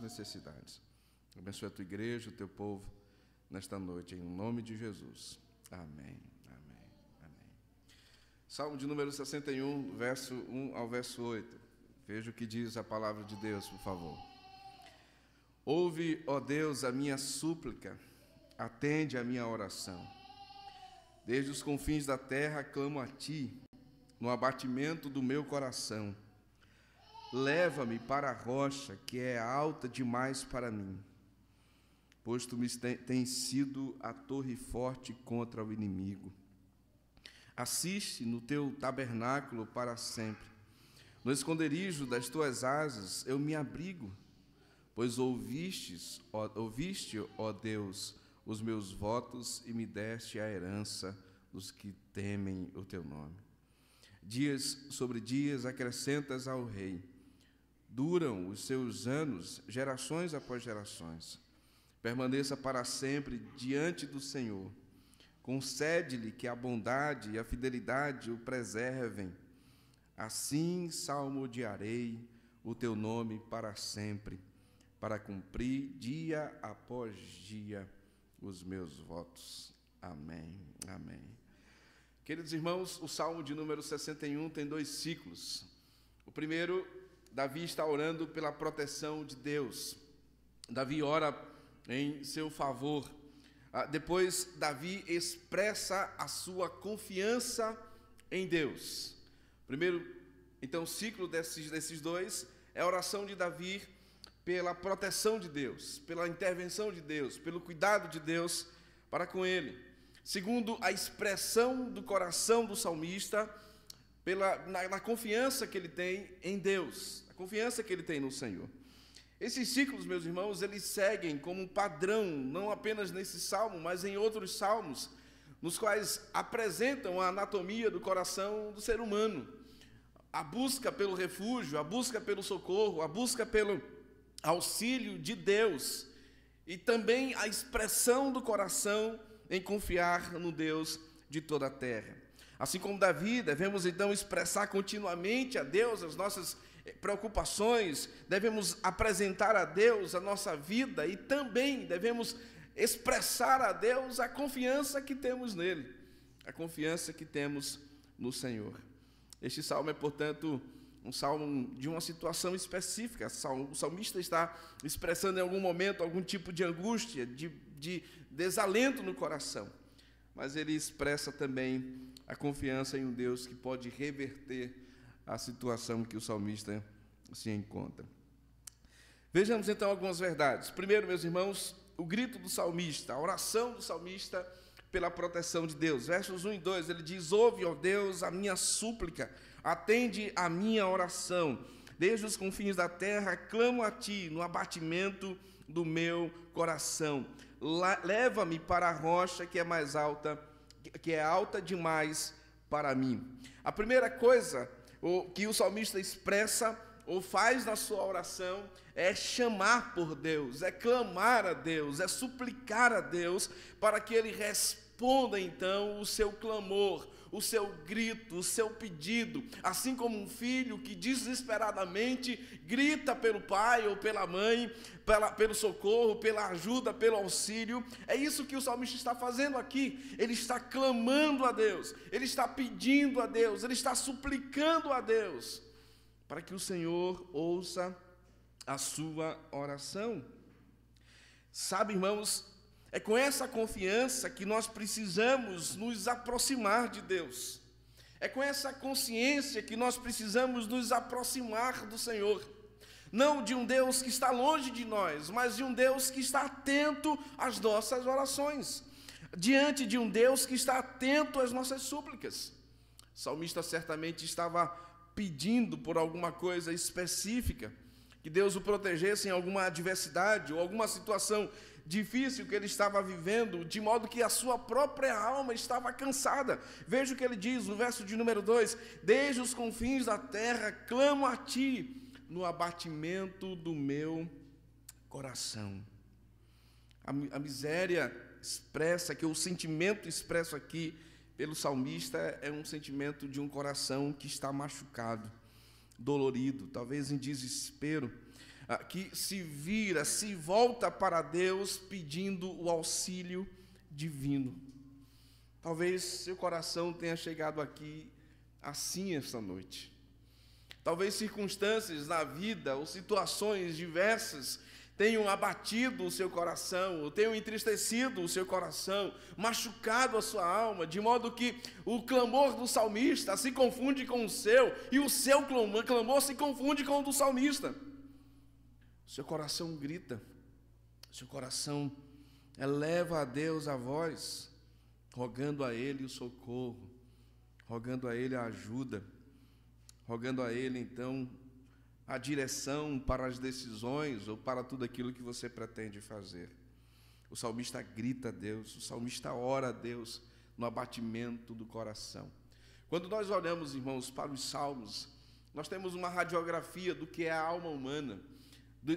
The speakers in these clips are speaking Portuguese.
necessidades. Abençoe a tua igreja, o teu povo, nesta noite, em nome de Jesus. Amém, amém, amém. Salmo de número 61, verso 1 ao verso 8. Veja o que diz a palavra de Deus, por favor. Ouve, ó Deus, a minha súplica, atende a minha oração. Desde os confins da terra clamo a Ti, no abatimento do meu coração. Leva-me para a rocha, que é alta demais para mim, pois Tu me tens sido a torre forte contra o inimigo. Assiste no Teu tabernáculo para sempre. No esconderijo das Tuas asas eu me abrigo, pois ouviste, ó Deus, os meus votos e me deste a herança dos que temem o Teu nome. Dias sobre dias acrescentas ao rei. Duram os seus anos, gerações após gerações. Permaneça para sempre diante do Senhor. Concede-lhe que a bondade e a fidelidade o preservem. Assim salmodiarei o Teu nome para sempre, para cumprir dia após dia os meus votos. Amém, amém. Queridos irmãos, o Salmo de número 61 tem 2 ciclos. O primeiro, Davi está orando pela proteção de Deus. Davi ora em seu favor. Depois, Davi expressa a sua confiança em Deus. Primeiro, então, ciclo desses 2 é a oração de Davi pela proteção de Deus, pela intervenção de Deus, pelo cuidado de Deus para com ele. Segundo, a expressão do coração do salmista na confiança que ele tem em Deus, a confiança que ele tem no Senhor. Esses ciclos, meus irmãos, eles seguem como um padrão, não apenas nesse salmo, mas em outros salmos, nos quais apresentam a anatomia do coração do ser humano. A busca pelo refúgio, a busca pelo socorro, a busca pelo auxílio de Deus, e também a expressão do coração em confiar no Deus de toda a terra. Assim como Davi, devemos então expressar continuamente a Deus as nossas preocupações, devemos apresentar a Deus a nossa vida e também devemos expressar a Deus a confiança que temos nele, a confiança que temos no Senhor. Este salmo é, portanto, um salmo de uma situação específica. O salmista está expressando em algum momento algum tipo de angústia, de desalento no coração, mas ele expressa também a confiança em um Deus que pode reverter a situação que o salmista se encontra. Vejamos então algumas verdades. Primeiro, meus irmãos, o grito do salmista, a oração do salmista pela proteção de Deus. Versos 1 e 2, ele diz: ouve, ó Deus, a minha súplica, atende a minha oração. Desde os confins da terra clamo a Ti, no abatimento do meu coração. Leva-me para a rocha que é mais alta, que é alta demais para mim. A primeira coisa que o salmista expressa ou faz na sua oração é chamar por Deus, é clamar a Deus, é suplicar a Deus para que Ele responda então o seu clamor, o seu grito, o seu pedido, assim como um filho que desesperadamente grita pelo pai ou pela mãe, pelo socorro, pela ajuda, pelo auxílio. É isso que o salmista está fazendo aqui. Ele está clamando a Deus, ele está pedindo a Deus, ele está suplicando a Deus para que o Senhor ouça a sua oração. Sabe, irmãos, é com essa confiança que nós precisamos nos aproximar de Deus. É com essa consciência que nós precisamos nos aproximar do Senhor. Não de um Deus que está longe de nós, mas de um Deus que está atento às nossas orações. Diante de um Deus que está atento às nossas súplicas. O salmista certamente estava pedindo por alguma coisa específica, que Deus o protegesse em alguma adversidade ou alguma situação difícil que ele estava vivendo, de modo que a sua própria alma estava cansada. Veja o que ele diz no verso de número 2: desde os confins da terra clamo a Ti, no abatimento do meu coração. A miséria expressa, que o sentimento expresso aqui pelo salmista é um sentimento de um coração que está machucado, dolorido, talvez em desespero. que se vira, se volta para Deus pedindo o auxílio divino. Talvez seu coração tenha chegado aqui assim esta noite. Talvez circunstâncias na vida ou situações diversas tenham abatido o seu coração, ou tenham entristecido o seu coração, machucado a sua alma, de modo que o clamor do salmista se confunde com o seu, e o seu clamor se confunde com o do salmista. Seu coração grita, seu coração eleva a Deus a voz, rogando a Ele o socorro, rogando a Ele a ajuda, rogando a Ele, então, a direção para as decisões ou para tudo aquilo que você pretende fazer. O salmista grita a Deus, o salmista ora a Deus no abatimento do coração. Quando nós olhamos, irmãos, para os salmos, nós temos uma radiografia do que é a alma humana,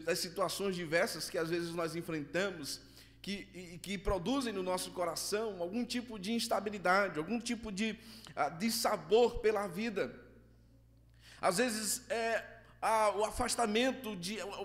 das situações diversas que às vezes nós enfrentamos, que produzem no nosso coração algum tipo de instabilidade, algum tipo de sabor pela vida. Às vezes o afastamento,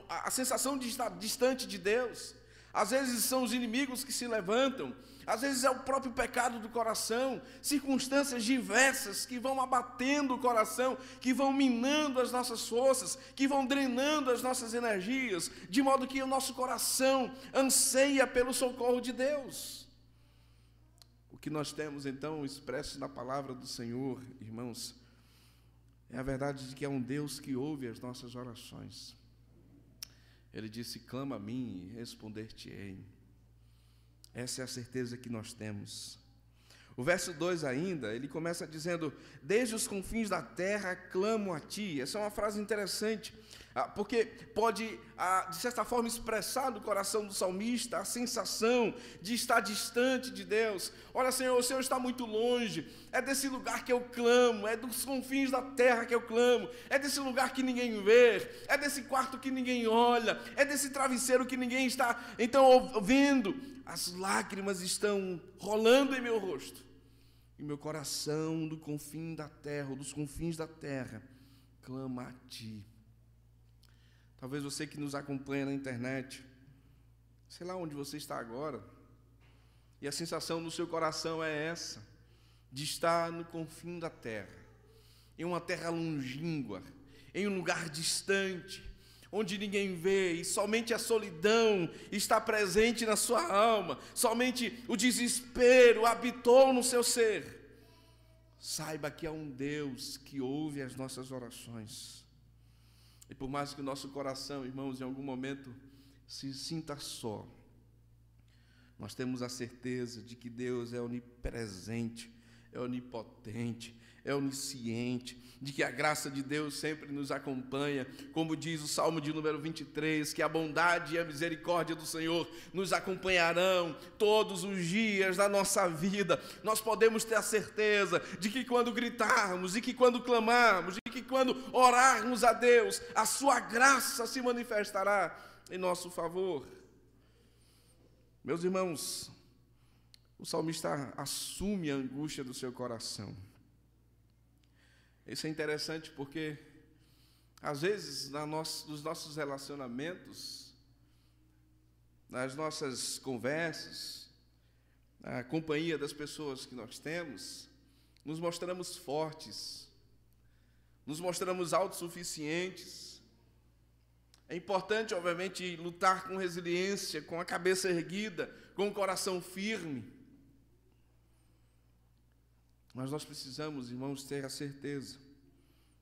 a sensação de estar distante de Deus. Às vezes são os inimigos que se levantam, às vezes é o próprio pecado do coração, circunstâncias diversas que vão abatendo o coração, que vão minando as nossas forças, que vão drenando as nossas energias, de modo que o nosso coração anseia pelo socorro de Deus. O que nós temos então expresso na palavra do Senhor, irmãos, é a verdade de que é um Deus que ouve as nossas orações. Ele disse: clama a mim e responder-te-ei. Essa é a certeza que nós temos. O verso 2 ainda, ele começa dizendo: desde os confins da terra clamo a ti. Essa é uma frase interessante, porque pode, de certa forma, expressar no coração do salmista a sensação de estar distante de Deus. Olha, Senhor, o Senhor está muito longe, é desse lugar que eu clamo, é dos confins da terra que eu clamo, é desse lugar que ninguém vê, é desse quarto que ninguém olha, é desse travesseiro que ninguém está, então, vendo. As lágrimas estão rolando em meu rosto, e meu coração do confim da terra, ou dos confins da terra, clama a ti. Talvez você que nos acompanha na internet, sei lá onde você está agora, e a sensação no seu coração é essa, de estar no confim da terra, em uma terra longínqua, em um lugar distante, onde ninguém vê, e somente a solidão está presente na sua alma, somente o desespero habitou no seu ser. Saiba que há um Deus que ouve as nossas orações. E por mais que o nosso coração, irmãos, em algum momento se sinta só, nós temos a certeza de que Deus é onipresente, é onipotente, é onisciente, de que a graça de Deus sempre nos acompanha, como diz o Salmo de número 23, que a bondade e a misericórdia do Senhor nos acompanharão todos os dias da nossa vida. Nós podemos ter a certeza de que quando gritarmos, e que quando clamarmos, e que quando orarmos a Deus, a sua graça se manifestará em nosso favor. Meus irmãos, o salmista assume a angústia do seu coração. Isso é interessante porque, às vezes, nos nossos relacionamentos, nas nossas conversas, na companhia das pessoas que nós temos, nos mostramos fortes, nos mostramos autossuficientes. É importante, obviamente, lutar com resiliência, com a cabeça erguida, com o coração firme. Mas nós precisamos, irmãos, ter a certeza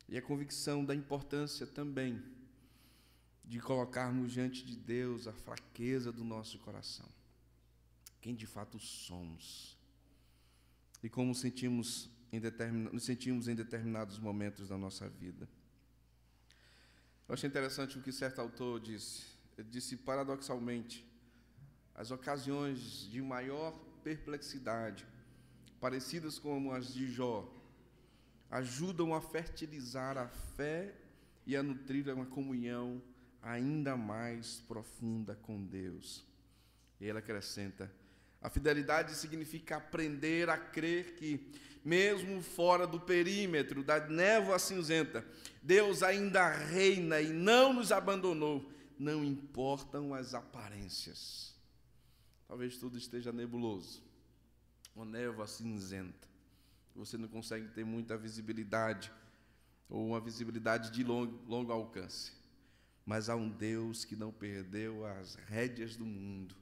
e a convicção da importância também de colocarmos diante de Deus a fraqueza do nosso coração, quem de fato somos e como nos sentimos em determinados momentos da nossa vida. Eu achei interessante o que certo autor disse. Ele disse: paradoxalmente, as ocasiões de maior perplexidade, parecidas com as de Jó, ajudam a fertilizar a fé e a nutrir uma comunhão ainda mais profunda com Deus. E ele acrescenta: a fidelidade significa aprender a crer que, mesmo fora do perímetro da névoa cinzenta, Deus ainda reina e não nos abandonou, não importam as aparências. Talvez tudo esteja nebuloso, uma névoa cinzenta. Você não consegue ter muita visibilidade, ou uma visibilidade de longo alcance. Mas há um Deus que não perdeu as rédeas do mundo.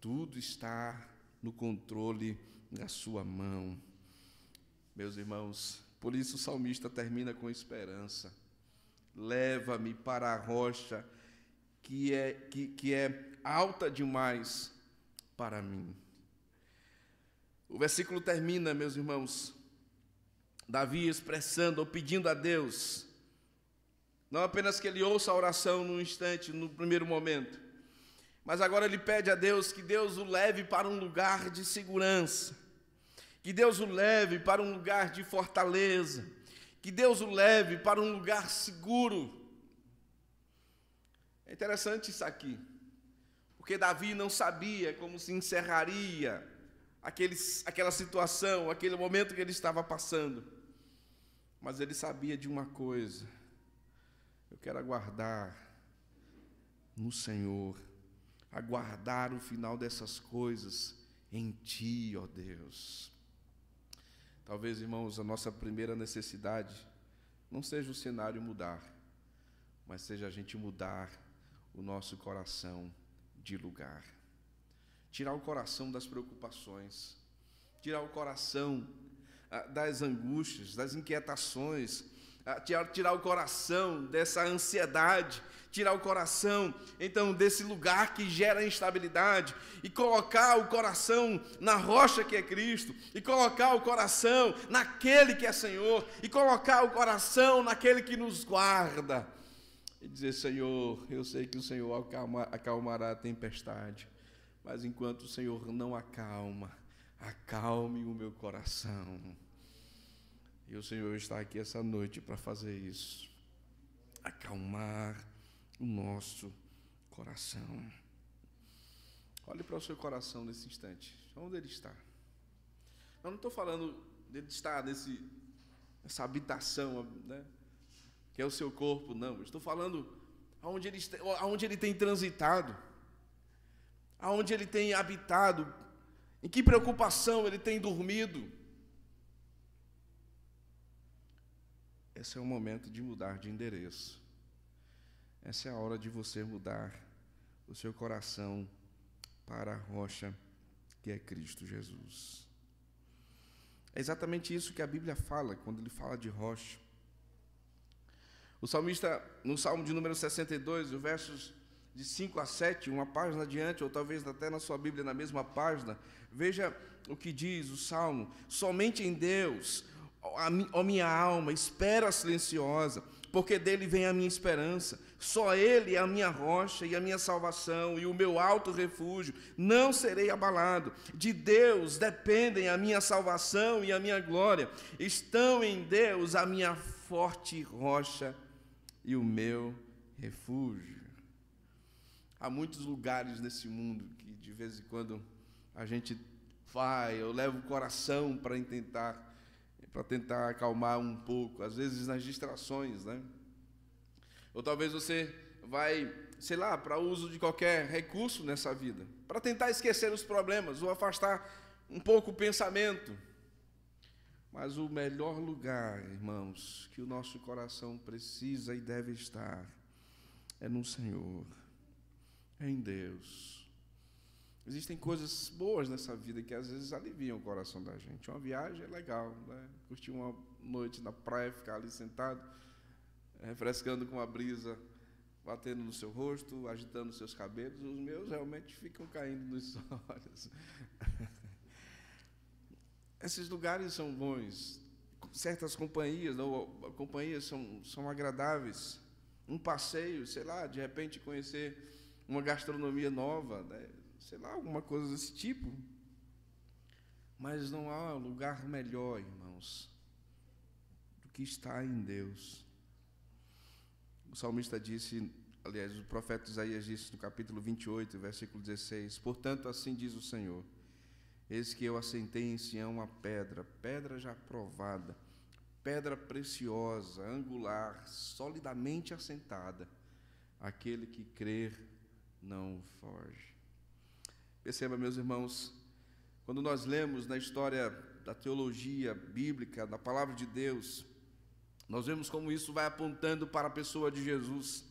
Tudo está no controle da sua mão. Meus irmãos, por isso o salmista termina com esperança. Leva-me para a rocha que é alta demais para mim. O versículo termina, meus irmãos, Davi expressando ou pedindo a Deus, não apenas que ele ouça a oração no instante, no primeiro momento, mas agora ele pede a Deus que Deus o leve para um lugar de segurança, que Deus o leve para um lugar de fortaleza, que Deus o leve para um lugar seguro. É interessante isso aqui, porque Davi não sabia como se encerraria aquela situação, aquele momento que ele estava passando, mas ele sabia de uma coisa: eu quero aguardar no Senhor, aguardar o final dessas coisas em Ti, ó Deus. Talvez, irmãos, a nossa primeira necessidade não seja o cenário mudar, mas seja a gente mudar o nosso coração de lugar. Tirar o coração das preocupações, tirar o coração das angústias, das inquietações, tirar o coração dessa ansiedade, tirar o coração, então, desse lugar que gera instabilidade, e colocar o coração na rocha que é Cristo, e colocar o coração naquele que é Senhor, e colocar o coração naquele que nos guarda, e dizer: Senhor, eu sei que o Senhor acalmará a tempestade, mas enquanto o Senhor não acalma, acalme o meu coração. E o Senhor está aqui essa noite para fazer isso, acalmar o nosso coração. Olhe para o seu coração nesse instante, onde ele está. Eu não estou falando dele estar nessa habitação, né, que é o seu corpo, não. Eu estou falando aonde ele tem transitado, aonde ele tem habitado, em que preocupação ele tem dormido. Esse é o momento de mudar de endereço. Essa é a hora de você mudar o seu coração para a rocha que é Cristo Jesus. É exatamente isso que a Bíblia fala quando ele fala de rocha. O salmista, no Salmo de número 62, os versos de 5 a 7, uma página adiante, ou talvez até na sua Bíblia, na mesma página, veja o que diz o Salmo: somente em Deus, ó minha alma, espera silenciosa, porque dele vem a minha esperança. Só ele é a minha rocha e a minha salvação e o meu alto refúgio. Não serei abalado. De Deus dependem a minha salvação e a minha glória. Estão em Deus a minha forte rocha e o meu refúgio. Há muitos lugares nesse mundo que de vez em quando a gente vai, eu levo o coração para tentar acalmar um pouco, às vezes nas distrações, né? Ou talvez você vai, sei lá, para o uso de qualquer recurso nessa vida, para tentar esquecer os problemas ou afastar um pouco o pensamento. Mas o melhor lugar, irmãos, que o nosso coração precisa e deve estar é no Senhor, é em Deus. Existem coisas boas nessa vida que às vezes aliviam o coração da gente. Uma viagem é legal, né? Curtir uma noite na praia, ficar ali sentado, refrescando com a brisa, batendo no seu rosto, agitando os seus cabelos. Os meus realmente ficam caindo nos olhos. Esses lugares são bons. Certas companhias são agradáveis. Um passeio, sei lá, de repente conhecer uma gastronomia nova, né? Sei lá, alguma coisa desse tipo. Mas não há lugar melhor, irmãos, do que estar em Deus. O salmista disse, aliás, o profeta Isaías disse no capítulo 28, versículo 16: portanto, assim diz o Senhor: eis que eu assentei em Sião uma pedra já provada, pedra preciosa, angular, solidamente assentada. aquele que crer não foge. Perceba, meus irmãos, quando nós lemos na história da teologia bíblica, da palavra de Deus, nós vemos como isso vai apontando para a pessoa de Jesus.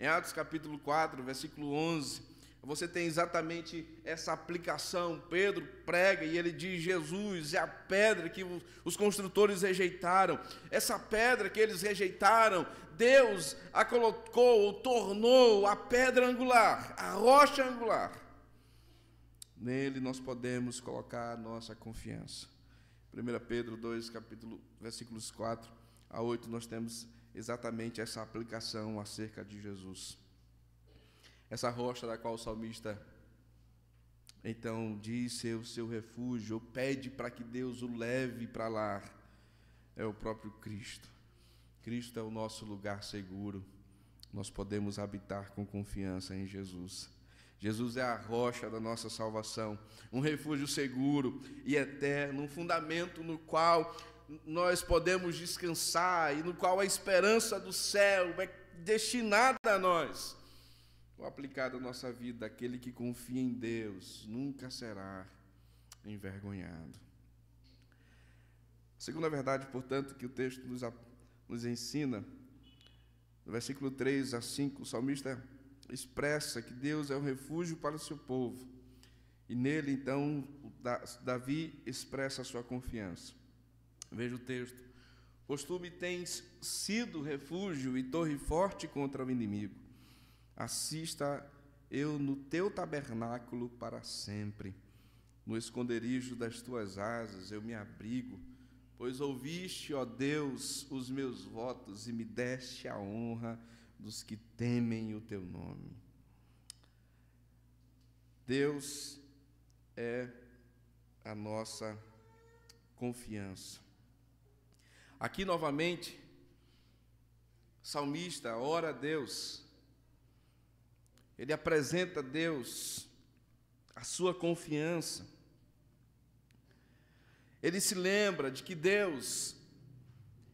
Em Atos capítulo 4, versículo 11, você tem exatamente essa aplicação. Pedro prega e ele diz: Jesus é a pedra que os construtores rejeitaram. Essa pedra que eles rejeitaram, Deus a colocou, ou tornou a pedra angular, a rocha angular. Nele nós podemos colocar a nossa confiança. 1 Pedro 2, versículos 4 a 8, nós temos exatamente essa aplicação acerca de Jesus. Essa rocha da qual o salmista, então, diz ser o seu refúgio, ou pede para que Deus o leve para lá, é o próprio Cristo. Cristo é o nosso lugar seguro. Nós podemos habitar com confiança em Jesus. Jesus é a rocha da nossa salvação, um refúgio seguro e eterno, um fundamento no qual nós podemos descansar e no qual a esperança do céu é destinada a nós. Ou aplicada à nossa vida, aquele que confia em Deus nunca será envergonhado. A segunda verdade, portanto, que o texto nos ensina, no versículo 3 a 5, o salmista expressa que Deus é um refúgio para o seu povo. E nele, então, Davi expressa a sua confiança. Veja o texto: pois tu me tens sido refúgio e torre forte contra o inimigo. Assista eu no teu tabernáculo para sempre. No esconderijo das tuas asas eu me abrigo, pois ouviste, ó Deus, os meus votos e me deste a honra dos que temem o teu nome. Deus é a nossa confiança. Aqui novamente, o salmista ora a Deus, ele apresenta a Deus a sua confiança. Ele se lembra de que Deus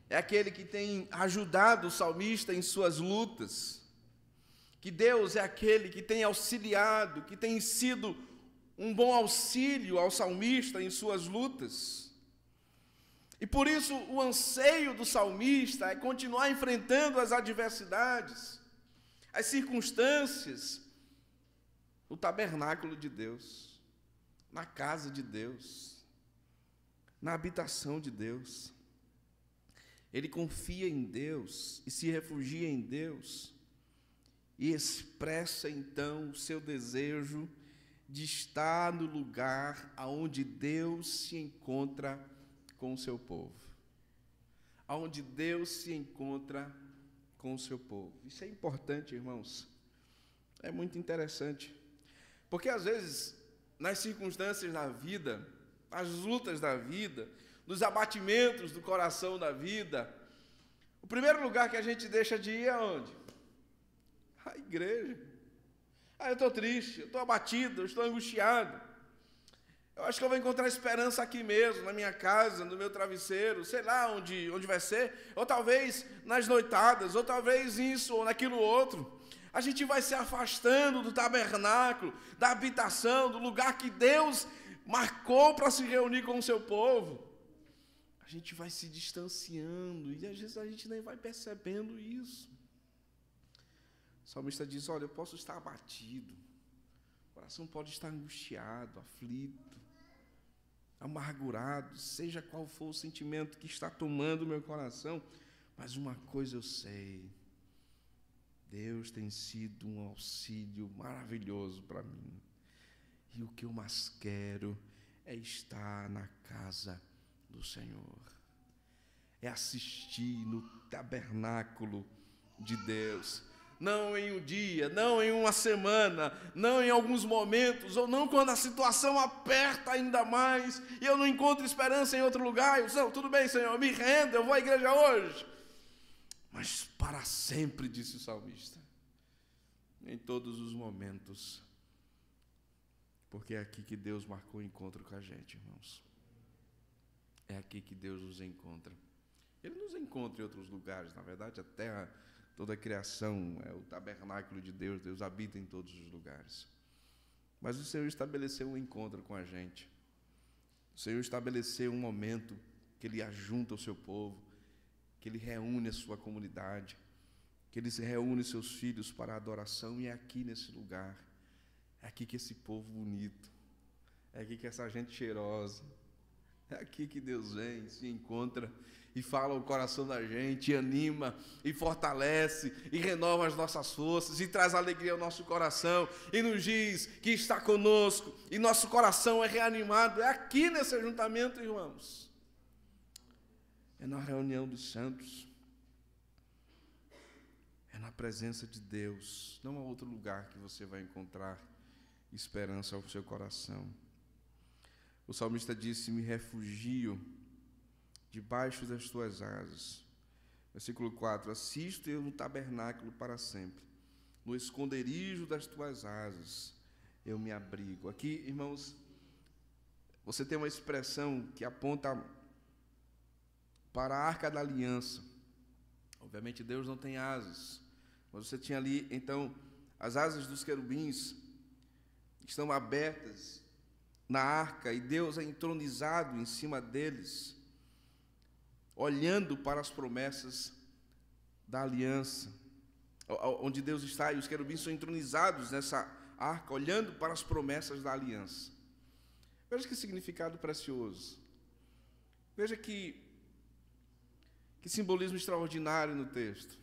é aquele que tem ajudado o salmista em suas lutas, que Deus é aquele que tem auxiliado, que tem sido um bom auxílio ao salmista em suas lutas. E por isso o anseio do salmista é continuar enfrentando as adversidades, as circunstâncias, no tabernáculo de Deus, na casa de Deus, na habitação de Deus. Ele confia em Deus e se refugia em Deus e expressa então o seu desejo de estar no lugar aonde Deus se encontra com o seu povo. Aonde Deus se encontra com o seu povo. Isso é importante, irmãos. É muito interessante. Porque às vezes, nas circunstâncias da vida, nas lutas da vida, nos abatimentos do coração da vida, o primeiro lugar que a gente deixa de ir é onde? A igreja. Eu estou triste, eu estou abatido, eu estou angustiado. Eu acho que eu vou encontrar esperança aqui mesmo, na minha casa, no meu travesseiro, sei lá onde vai ser, ou talvez nas noitadas, ou talvez isso ou naquilo outro. A gente vai se afastando do tabernáculo, da habitação, do lugar que Deus marcou para se reunir com o seu povo. A gente vai se distanciando e às vezes a gente nem vai percebendo isso. O salmista diz: olha, eu posso estar abatido, o coração pode estar angustiado, aflito, amargurado, seja qual for o sentimento que está tomando o meu coração, mas uma coisa eu sei: Deus tem sido um auxílio maravilhoso para mim. E o que eu mais quero é estar na casa do Senhor. É assistir no tabernáculo de Deus. Não em um dia, não em uma semana, não em alguns momentos, ou não quando a situação aperta ainda mais e eu não encontro esperança em outro lugar. Eu digo: tudo bem, Senhor, eu me rendo, eu vou à igreja hoje. Mas para sempre, disse o salmista, em todos os momentos, porque é aqui que Deus marcou o encontro com a gente, irmãos. É aqui que Deus nos encontra. Ele nos encontra em outros lugares, na verdade, a terra toda a criação é o tabernáculo de Deus, Deus habita em todos os lugares. Mas o Senhor estabeleceu um encontro com a gente. O Senhor estabeleceu um momento que Ele ajunta o seu povo, que Ele reúne a sua comunidade, que Ele reúne seus filhos para a adoração, e é aqui nesse lugar, é aqui que esse povo bonito, é aqui que essa gente cheirosa, é aqui que Deus vem, se encontra e fala o coração da gente, e anima, e fortalece, e renova as nossas forças, e traz alegria ao nosso coração, e nos diz que está conosco, e nosso coração é reanimado. É aqui nesse ajuntamento, irmãos. É na reunião dos santos. É na presença de Deus. Não há outro lugar que você vai encontrar esperança ao seu coração. O salmista disse: me refugio debaixo das tuas asas. Versículo 4: assisto eu no tabernáculo para sempre, no esconderijo das tuas asas eu me abrigo. Aqui, irmãos, você tem uma expressão que aponta para a Arca da Aliança. Obviamente Deus não tem asas, mas você tinha ali, então, as asas dos querubins estão abertas na arca, e Deus é entronizado em cima deles, olhando para as promessas da aliança, onde Deus está, e os querubins são entronizados nessa arca, olhando para as promessas da aliança. Veja que significado precioso. Veja que simbolismo extraordinário no texto.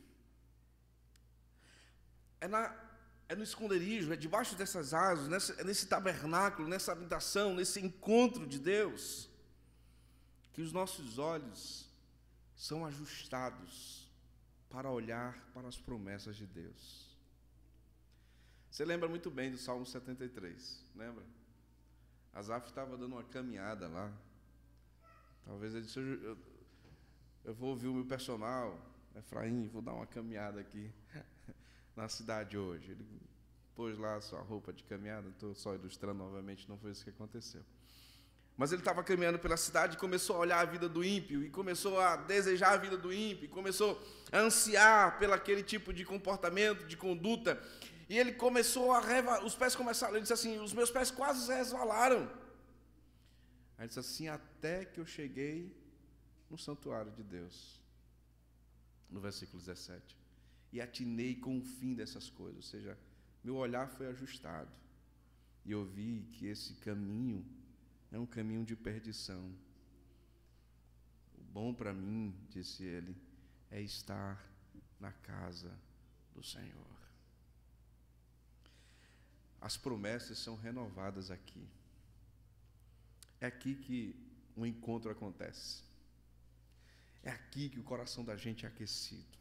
É no esconderijo, é debaixo dessas asas, nesse tabernáculo, nessa habitação, nesse encontro de Deus, que os nossos olhos são ajustados para olhar para as promessas de Deus. Você lembra muito bem do Salmo 73, lembra? Asaf estava dando uma caminhada lá. Talvez ele disse: eu vou ouvir o meu personal, Efraim, vou dar uma caminhada aqui na cidade hoje. Ele pôs lá a sua roupa de caminhada, estou só ilustrando novamente, não foi isso que aconteceu. Mas ele estava caminhando pela cidade e começou a olhar a vida do ímpio, e começou a desejar a vida do ímpio, e começou a ansiar pelo aquele tipo de comportamento, de conduta, e ele começou os pés começaram, ele disse assim: os meus pés quase resvalaram. Aí ele disse assim: até que eu cheguei no santuário de Deus, no versículo 17, e atinei com o fim dessas coisas, ou seja, meu olhar foi ajustado, e eu vi que esse caminho é um caminho de perdição. O bom para mim, disse ele, é estar na casa do Senhor. As promessas são renovadas aqui. É aqui que o encontro acontece. É aqui que o coração da gente é aquecido.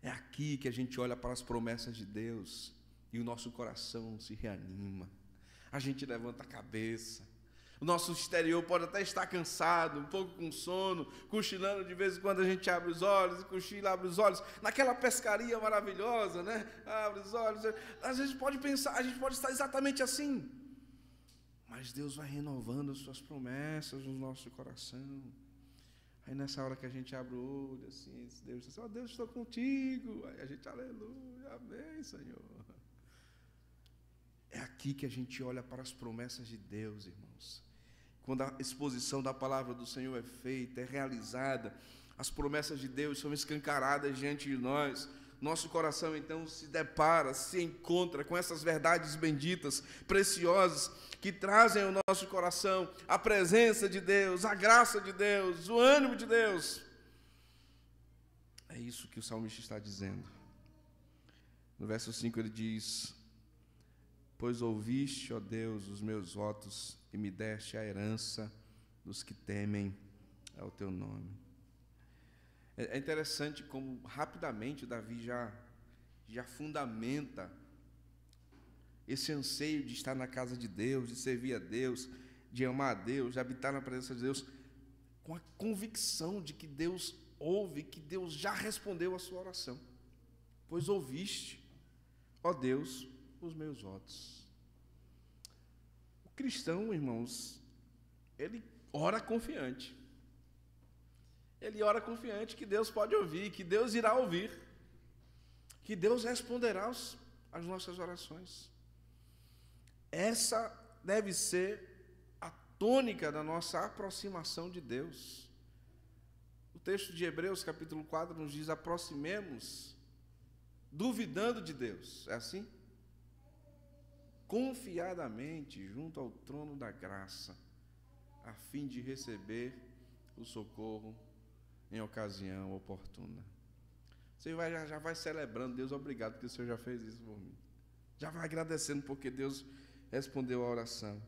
É aqui que a gente olha para as promessas de Deus e o nosso coração se reanima. A gente levanta a cabeça. O nosso exterior pode até estar cansado, um pouco com sono, cochilando de vez em quando a gente abre os olhos, e cochila, abre os olhos, naquela pescaria maravilhosa, né? Abre os olhos. Às vezes pode pensar, a gente pode estar exatamente assim. Mas Deus vai renovando as suas promessas no nosso coração. Aí nessa hora que a gente abre o olho, assim, Deus diz: ó, Deus, estou contigo. Aí a gente, aleluia, amém, Senhor. É aqui que a gente olha para as promessas de Deus, irmãos. Quando a exposição da palavra do Senhor é feita, é realizada, as promessas de Deus são escancaradas diante de nós. Nosso coração, então, se depara, se encontra com essas verdades benditas, preciosas, que trazem ao nosso coração a presença de Deus, a graça de Deus, o ânimo de Deus. É isso que o salmista está dizendo. No verso 5 ele diz: pois ouviste, ó Deus, os meus votos e me deste a herança dos que temem ao teu nome. É interessante como rapidamente Davi já fundamenta esse anseio de estar na casa de Deus, de servir a Deus, de amar a Deus, de habitar na presença de Deus, com a convicção de que Deus ouve, que Deus já respondeu a sua oração. Pois ouviste, ó Deus, os meus votos. O cristão, irmãos, ele ora confiante. Ele ora confiante que Deus pode ouvir, que Deus irá ouvir. que Deus responderá às nossas orações. Essa deve ser a tônica da nossa aproximação de Deus. O texto de Hebreus, capítulo 4, nos diz: aproximemos, duvidando de Deus. É assim? Confiadamente junto ao trono da graça, a fim de receber o socorro em ocasião oportuna. Você já vai celebrando: Deus, obrigado, porque o Senhor já fez isso por mim. Já vai agradecendo, porque Deus respondeu a oração.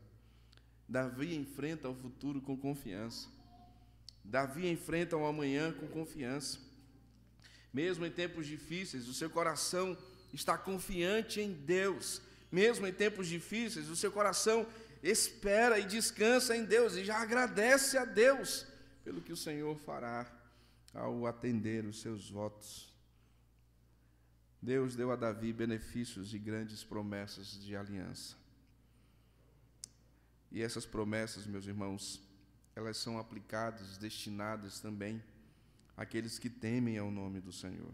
Davi enfrenta o futuro com confiança. Davi enfrenta o amanhã com confiança. Mesmo em tempos difíceis, o seu coração está confiante em Deus. Mesmo em tempos difíceis, o seu coração espera e descansa em Deus e já agradece a Deus pelo que o Senhor fará ao atender os seus votos. Deus deu a Davi benefícios e grandes promessas de aliança. E essas promessas, meus irmãos, elas são aplicadas, destinadas também àqueles que temem ao nome do Senhor.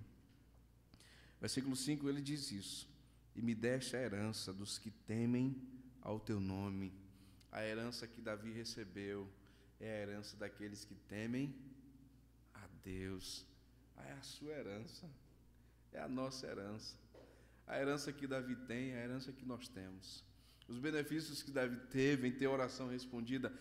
Versículo 5, ele diz isso: e me deste a herança dos que temem ao teu nome. A herança que Davi recebeu é a herança daqueles que temem a Deus. É a sua herança, é a nossa herança. A herança que Davi tem é a herança que nós temos. Os benefícios que Davi teve em ter oração respondida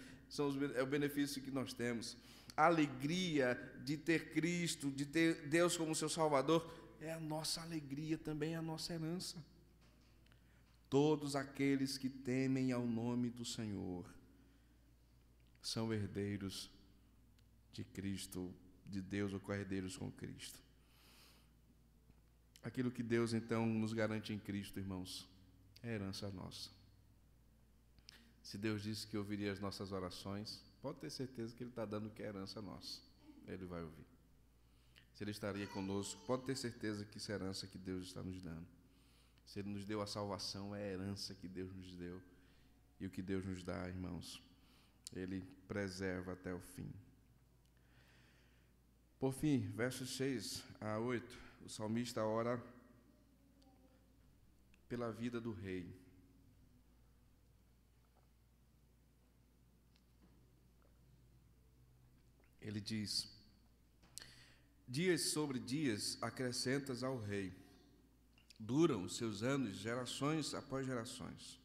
é o benefício que nós temos. A alegria de ter Cristo, de ter Deus como seu Salvador, é a nossa alegria, também é a nossa herança. Todos aqueles que temem ao nome do Senhor são herdeiros de Cristo, de Deus, ou co-herdeiros com Cristo. Aquilo que Deus, então, nos garante em Cristo, irmãos, é herança nossa. Se Deus disse que ouviria as nossas orações, pode ter certeza que Ele está dando o que é herança nossa. Ele vai ouvir. Se Ele estaria conosco, pode ter certeza que isso é herança que Deus está nos dando. Se Ele nos deu a salvação, é a herança que Deus nos deu. E o que Deus nos dá, irmãos, Ele preserva até o fim. Por fim, versos 6 a 8, o salmista ora pela vida do rei. Ele diz: dias sobre dias acrescentas ao rei, duram os seus anos, gerações após gerações.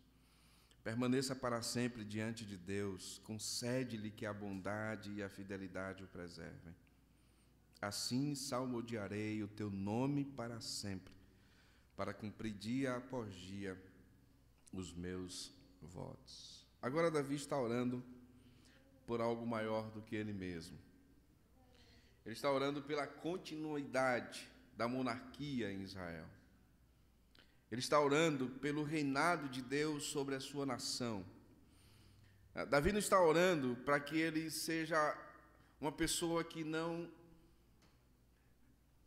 Permaneça para sempre diante de Deus, concede-lhe que a bondade e a fidelidade o preservem. Assim salmodiarei o teu nome para sempre, para cumprir dia após dia os meus votos. Agora Davi está orando por algo maior do que ele mesmo. Ele está orando pela continuidade da monarquia em Israel. Ele está orando pelo reinado de Deus sobre a sua nação. Davi não está orando para que ele seja uma pessoa que não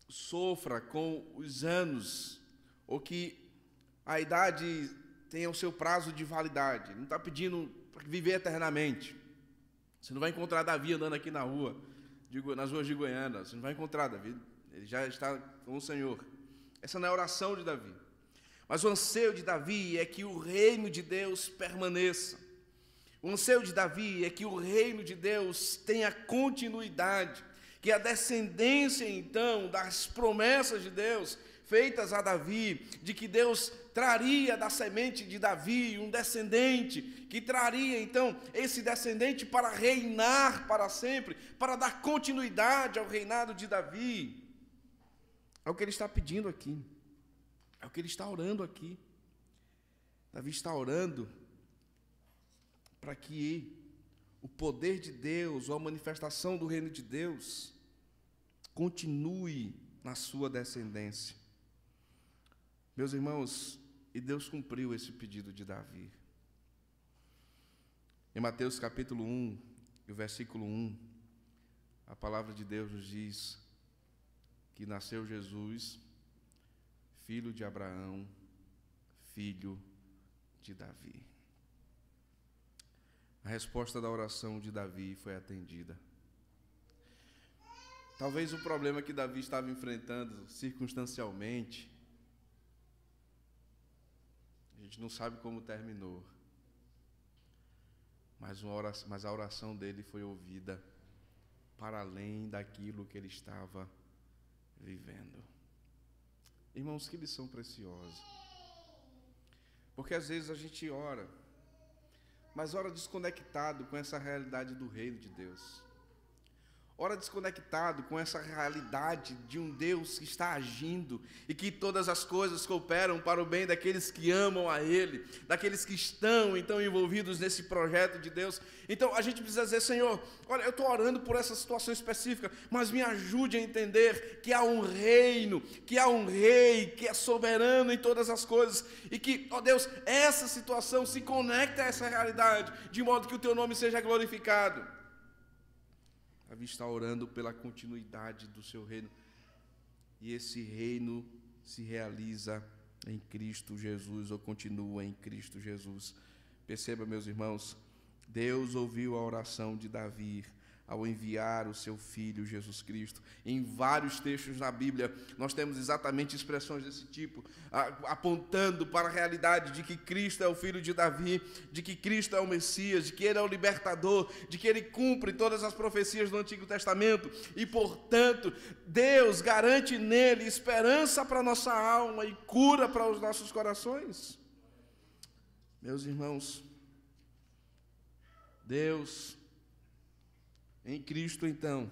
sofra com os anos, ou que a idade tenha o seu prazo de validade. Ele não está pedindo para viver eternamente. Você não vai encontrar Davi andando aqui na rua, nas ruas de Goiânia. Você não vai encontrar Davi. Ele já está com o Senhor. Essa não é a oração de Davi. Mas o anseio de Davi é que o reino de Deus permaneça. O anseio de Davi é que o reino de Deus tenha continuidade, que a descendência, então, das promessas de Deus feitas a Davi, de que Deus traria da semente de Davi um descendente, que traria, então, esse descendente para reinar para sempre, para dar continuidade ao reinado de Davi. É o que ele está pedindo aqui. É o que ele está orando aqui. Davi está orando para que o poder de Deus, ou a manifestação do reino de Deus, continue na sua descendência. Meus irmãos, e Deus cumpriu esse pedido de Davi. Em Mateus capítulo 1, e o versículo 1, a palavra de Deus nos diz que nasceu Jesus, filho de Abraão, filho de Davi. A resposta da oração de Davi foi atendida. Talvez o problema que Davi estava enfrentando circunstancialmente A gente não sabe como terminou, mas a oração dele foi ouvida para além daquilo que ele estava vivendo. Irmãos, que lição preciosa. Porque às vezes a gente ora, mas ora desconectado com essa realidade do reino de Deus. Ora desconectado com essa realidade de um Deus que está agindo e que todas as coisas cooperam para o bem daqueles que amam a Ele, daqueles que estão então envolvidos nesse projeto de Deus. Então a gente precisa dizer: Senhor, olha, eu estou orando por essa situação específica, mas me ajude a entender que há um reino, que há um rei, que é soberano em todas as coisas e que, ó Deus, essa situação se conecta a essa realidade, de modo que o Teu nome seja glorificado. Davi está orando pela continuidade do seu reino. E esse reino se realiza em Cristo Jesus, ou continua em Cristo Jesus. Perceba, meus irmãos, Deus ouviu a oração de Davi ao enviar o seu Filho Jesus Cristo. Em vários textos na Bíblia, nós temos exatamente expressões desse tipo, apontando para a realidade de que Cristo é o Filho de Davi, de que Cristo é o Messias, de que Ele é o libertador, de que Ele cumpre todas as profecias do Antigo Testamento, e, portanto, Deus garante nele esperança para a nossa alma e cura para os nossos corações. Meus irmãos, Deus, em Cristo, então,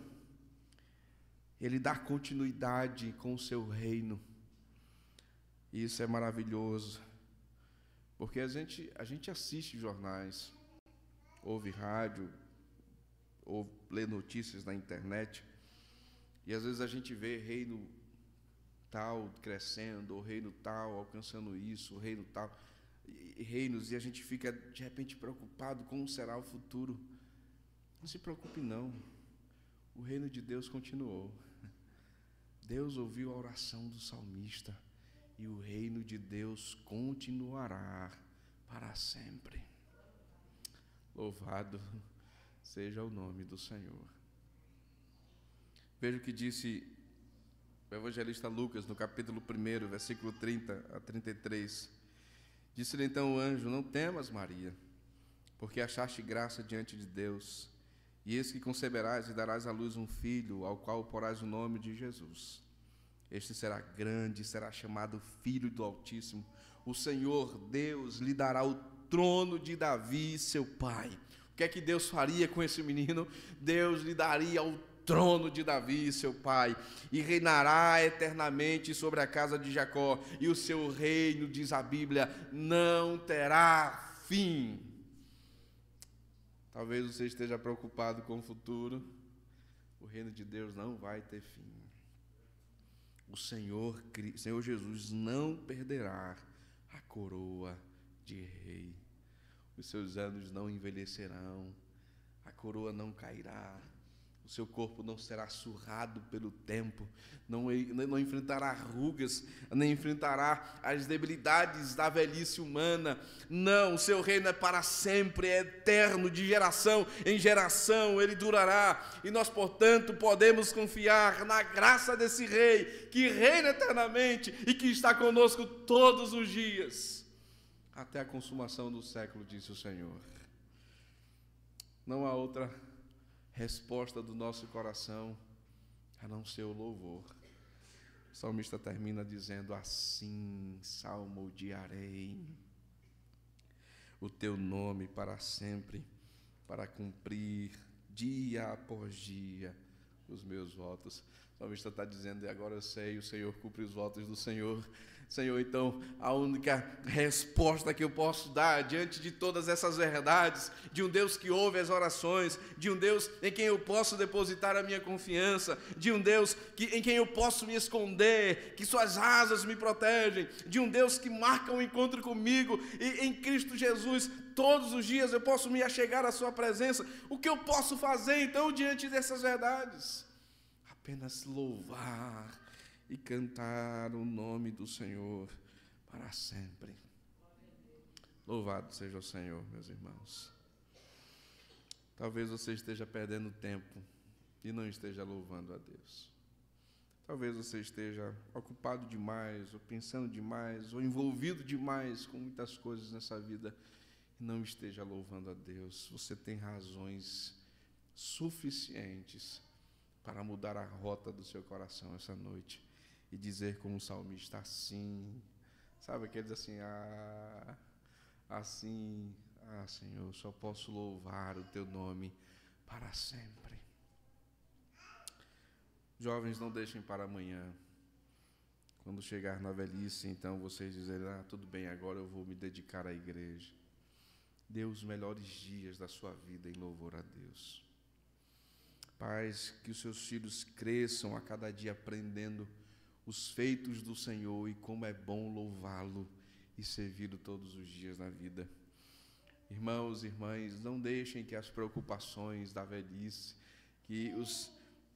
Ele dá continuidade com o seu reino. E isso é maravilhoso, porque a gente assiste jornais, ouve rádio, ou lê notícias na internet, e às vezes a gente vê reino tal crescendo, ou reino tal alcançando isso, reino tal, reinos, e a gente fica de repente preocupado com como será o futuro. Não se preocupe não, o reino de Deus continuou. Deus ouviu a oração do salmista e o reino de Deus continuará para sempre. Louvado seja o nome do Senhor. Veja o que disse o evangelista Lucas no capítulo 1, versículo 30 a 33. Disse-lhe então o anjo: não temas, Maria, porque achaste graça diante de Deus. E eis que conceberás e darás à luz um filho, ao qual porás o nome de Jesus. Este será grande, será chamado Filho do Altíssimo. O Senhor Deus lhe dará o trono de Davi, seu pai. O que é que Deus faria com esse menino? Deus lhe daria o trono de Davi, seu pai, e reinará eternamente sobre a casa de Jacó, e o seu reino, diz a Bíblia, não terá fim. Talvez você esteja preocupado com o futuro. O reino de Deus não vai ter fim. O Senhor Jesus não perderá a coroa de rei. Os seus anos não envelhecerão, a coroa não cairá, o seu corpo não será surrado pelo tempo, não enfrentará rugas, nem enfrentará as debilidades da velhice humana. Não, o seu reino é para sempre, é eterno, de geração em geração ele durará. E nós, portanto, podemos confiar na graça desse rei, que reina eternamente e que está conosco todos os dias, até a consumação do século, disse o Senhor. Não há outra resposta do nosso coração a não ser o louvor. O salmista termina dizendo: assim salmodiarei o teu nome para sempre, para cumprir dia após dia os meus votos. O salmista está dizendo: e agora eu sei, o Senhor cumpre os votos do Senhor. Senhor, então, a única resposta que eu posso dar diante de todas essas verdades, de um Deus que ouve as orações, de um Deus em quem eu posso depositar a minha confiança, de um Deus em quem eu posso me esconder, que suas asas me protegem, de um Deus que marca um encontro comigo, e em Cristo Jesus, todos os dias eu posso me achegar à sua presença. O que eu posso fazer, então, diante dessas verdades? Apenas louvar e cantar o nome do Senhor para sempre. Louvado seja o Senhor, meus irmãos. Talvez você esteja perdendo tempo e não esteja louvando a Deus. Talvez você esteja ocupado demais, ou pensando demais, ou envolvido demais com muitas coisas nessa vida e não esteja louvando a Deus. Você tem razões suficientes para mudar a rota do seu coração essa noite e dizer como o salmista, assim, sabe, aquele diz assim, Senhor, só posso louvar o teu nome para sempre. Jovens, não deixem para amanhã. Quando chegar na velhice, então vocês dizerem, tudo bem, agora eu vou me dedicar à igreja. Dê os melhores dias da sua vida em louvor a Deus. Pais, que os seus filhos cresçam a cada dia aprendendo os feitos do Senhor e como é bom louvá-lo e servi-lo todos os dias na vida. Irmãos e irmãs, não deixem que as preocupações da velhice, que os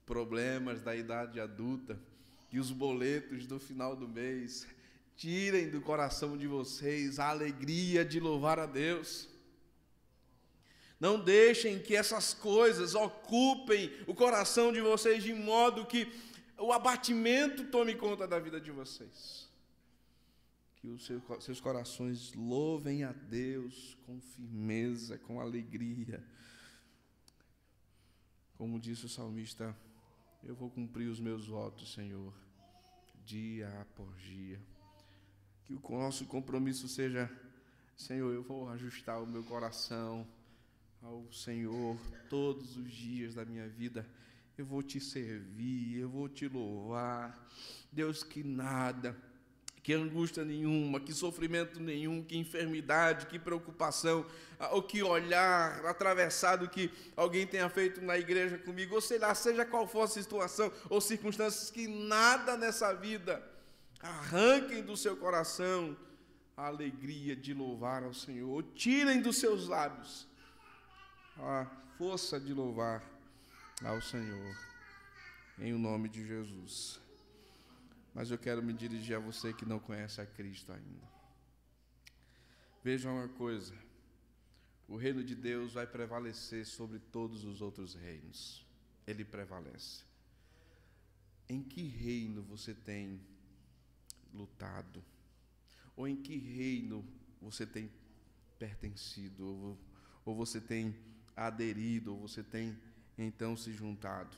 problemas da idade adulta, que os boletos do final do mês tirem do coração de vocês a alegria de louvar a Deus. Não deixem que essas coisas ocupem o coração de vocês de modo que o abatimento tome conta da vida de vocês. Que os seus corações louvem a Deus com firmeza, com alegria. Como disse o salmista, eu vou cumprir os meus votos, Senhor, dia após dia. Que o nosso compromisso seja, Senhor, eu vou ajustar o meu coração ao Senhor todos os dias da minha vida. Eu vou te servir, eu vou te louvar. Deus, que nada, que angústia nenhuma, que sofrimento nenhum, que enfermidade, que preocupação, ou que olhar atravessado que alguém tenha feito na igreja comigo, ou sei lá, seja qual for a situação ou circunstâncias, que nada nessa vida arranquem do seu coração a alegria de louvar ao Senhor, tirem dos seus lábios a força de louvar ao Senhor, em o nome de Jesus. Mas eu quero me dirigir a você que não conhece a Cristo ainda. Veja uma coisa, o reino de Deus vai prevalecer sobre todos os outros reinos. Ele prevalece. Em que reino você tem lutado? Ou em que reino você tem pertencido? Ou você tem aderido? Ou você tem então se juntado?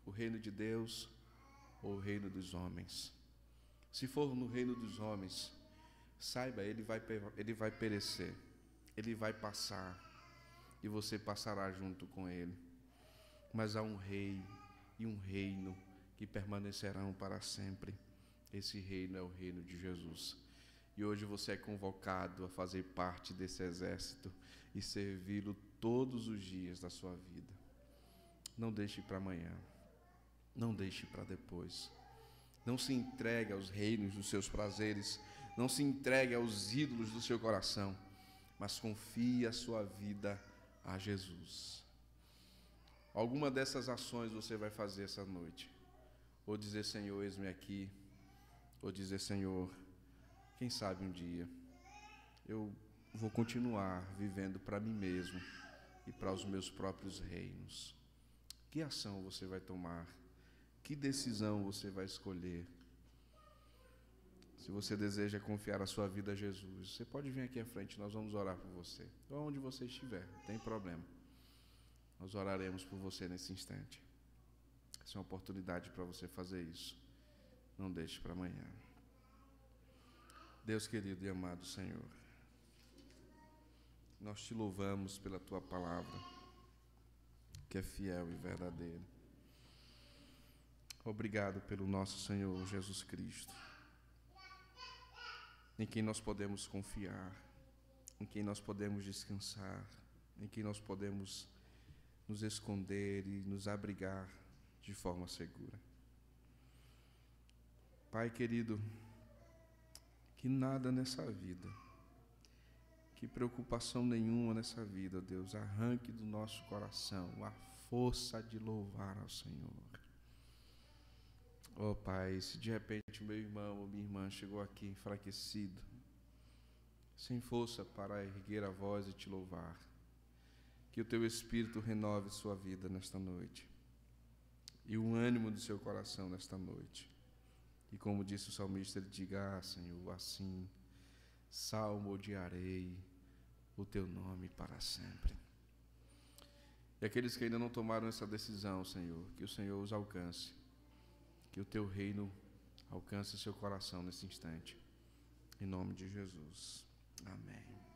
O reino de Deus ou o reino dos homens? Se for no reino dos homens, saiba, ele vai perecer, ele vai passar, e você passará junto com ele. Mas há um rei e um reino que permanecerão para sempre. Esse reino é o reino de Jesus. E hoje você é convocado a fazer parte desse exército e servi-lo todos os dias da sua vida. Não deixe para amanhã. Não deixe para depois. Não se entregue aos reinos dos seus prazeres. Não se entregue aos ídolos do seu coração. Mas confie a sua vida a Jesus. Alguma dessas ações você vai fazer essa noite. Ou dizer, Senhor, eis-me aqui. Ou dizer, Senhor, quem sabe um dia eu vou continuar vivendo para mim mesmo e para os meus próprios reinos. Que ação você vai tomar? Que decisão você vai escolher? Se você deseja confiar a sua vida a Jesus, você pode vir aqui à frente, nós vamos orar por você. Ou onde você estiver, não tem problema. Nós oraremos por você nesse instante. Essa é uma oportunidade para você fazer isso. Não deixe para amanhã. Deus querido e amado Senhor, nós te louvamos pela tua palavra, que é fiel e verdadeira. Obrigado pelo nosso Senhor Jesus Cristo, em quem nós podemos confiar, em quem nós podemos descansar, em quem nós podemos nos esconder e nos abrigar de forma segura. Pai querido, que nada nessa vida, que preocupação nenhuma nessa vida, Deus, arranque do nosso coração a força de louvar ao Senhor. Oh Pai, se de repente meu irmão ou minha irmã chegou aqui enfraquecido, sem força para erguer a voz e te louvar, que o teu Espírito renove sua vida nesta noite. e o ânimo do seu coração nesta noite. E como disse o salmista, ele diga: Senhor, assim salmodiarei o teu nome para sempre. E aqueles que ainda não tomaram essa decisão, Senhor, que o Senhor os alcance, que o teu reino alcance seu coração nesse instante. Em nome de Jesus. Amém.